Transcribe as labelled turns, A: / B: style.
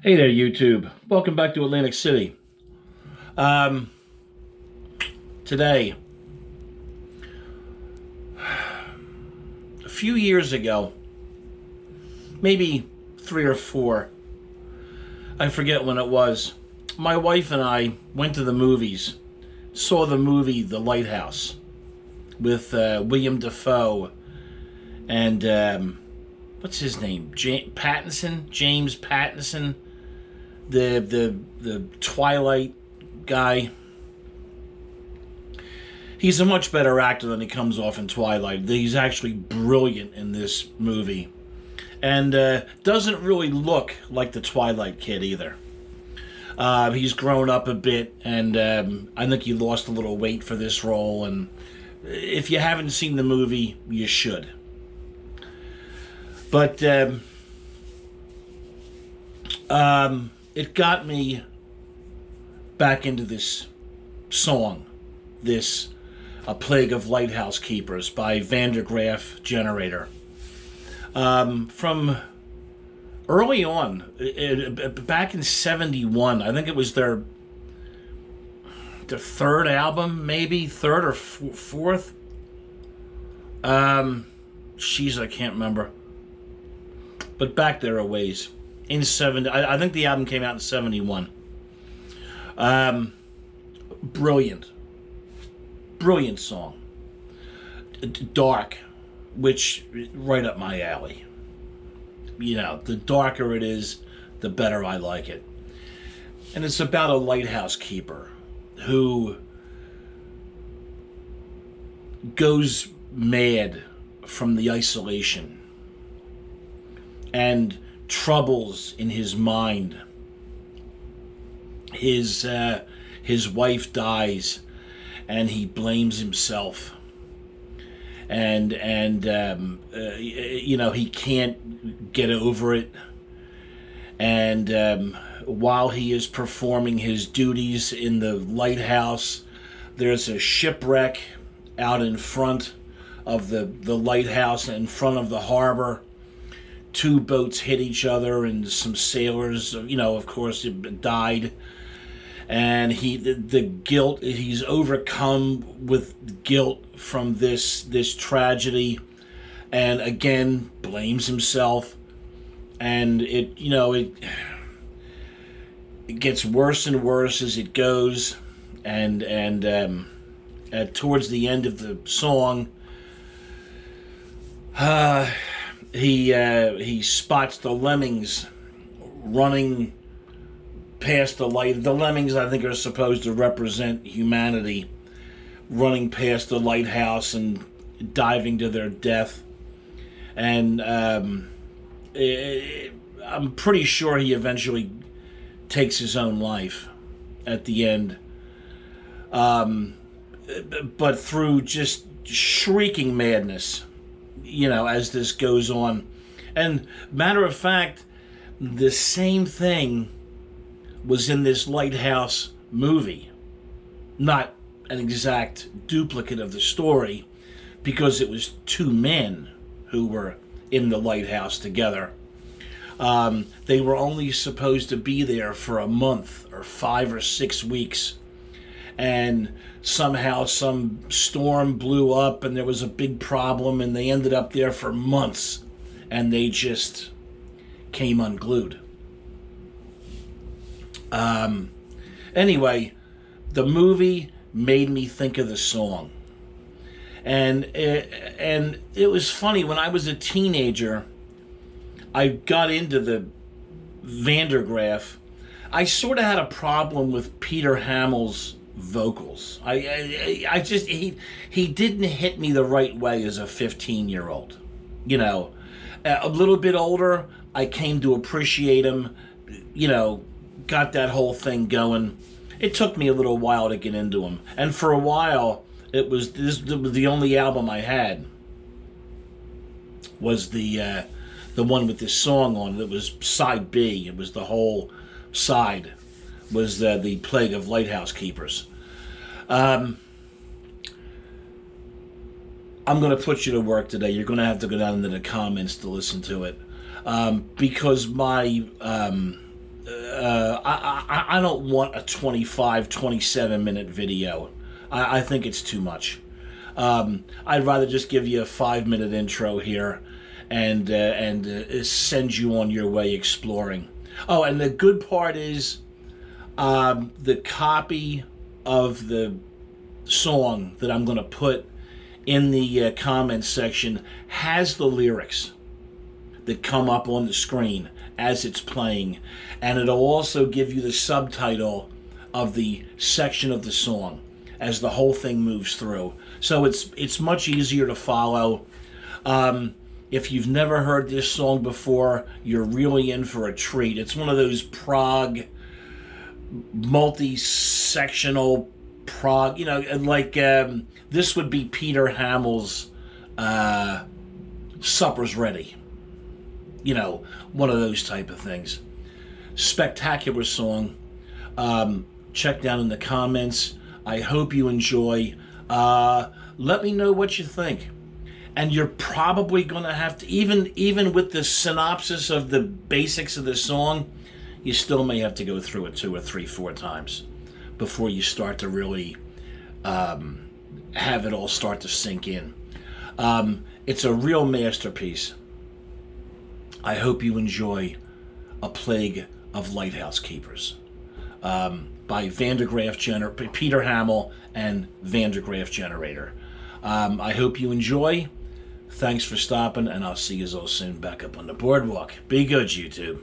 A: Hey there, YouTube. Welcome back to Atlantic City. Um, Today, a few years ago, maybe 3 or 4, I forget when it was, my wife and I went to the movies, saw the movie The Lighthouse with William Dafoe and, what's his name? James Pattinson, the Twilight guy. He's a much better actor than he comes off in Twilight. He's actually brilliant in this movie. And doesn't really look like the Twilight kid either. He's grown up a bit, and I think he lost a little weight for this role. And if you haven't seen the movie, you should. But it got me back into this song, this A Plague of Lighthouse Keepers by Vandergraaf Generator. From early on, back in 71, I think it was their third album, maybe, third or fourth. I can't remember. But back there a ways. In 70, I think the album came out in 71. Brilliant song. Dark, which right up my alley. You know, the darker it is, the better I like it. And it's about a lighthouse keeper who goes mad from the isolation and troubles in his mind. His wife dies, and he blames himself, and he can't get over it. And while he is performing his duties in the lighthouse, there's a shipwreck out in front of the lighthouse, in front of the harbor. 2 boats hit each other, and some sailors, of course, died. And the guilt, he's overcome with guilt from this tragedy, and again blames himself. And it gets worse and worse as it goes. And towards the end of the song, he spots the lemmings running past the light. The lemmings, I think, are supposed to represent humanity, running past the lighthouse and diving to their death. And I'm pretty sure he eventually takes his own life at the end. But through just shrieking madness, as this goes on. And matter of fact, the same thing was in this Lighthouse movie. Not an exact duplicate of the story, because it was 2 men who were in the lighthouse together. They were only supposed to be there for a month or 5 or 6 weeks. And somehow some storm blew up, and there was a big problem, and they ended up there for months, and they just came unglued. Anyway, the movie made me think of the song. And it was funny, when I was a teenager, I got into the Vandergraaf. I sort of had a problem with Peter Hamill's vocals. I just, he didn't hit me the right way as a 15-year-old. A little bit older, I came to appreciate him, got that whole thing going. It took me a little while to get into him. And for a while, it was the only album I had was the one with this song on it. It was side B. It was the whole side was the Plague of Lighthouse Keepers. I'm going to put you to work today. You're going to have to go down into the comments to listen to it, because my I don't want a 25, 27-minute video. I think it's too much. I'd rather just give you a 5-minute intro here and send you on your way exploring. Oh, and the good part is the copy of the song that I'm going to put in the comments section has the lyrics that come up on the screen as it's playing, and it'll also give you the subtitle of the section of the song as the whole thing moves through. So it's much easier to follow. If you've never heard this song before, you're really in for a treat. It's one of those prog, multi-sectional prog, like this would be Peter Hamill's Supper's Ready. One of those type of things. Spectacular song. Check down in the comments. I hope you enjoy. Let me know what you think. And you're probably going to have to, even with the synopsis of the basics of the song, you still may have to go through it 2 or 3, 4 times before you start to really have it all start to sink in. It's a real masterpiece. I hope you enjoy A Plague of Lighthouse Keepers by Peter Hamill and Vandergraaf Generator. I hope you enjoy. Thanks for stopping, and I'll see you all soon back up on the boardwalk. Be good, YouTube.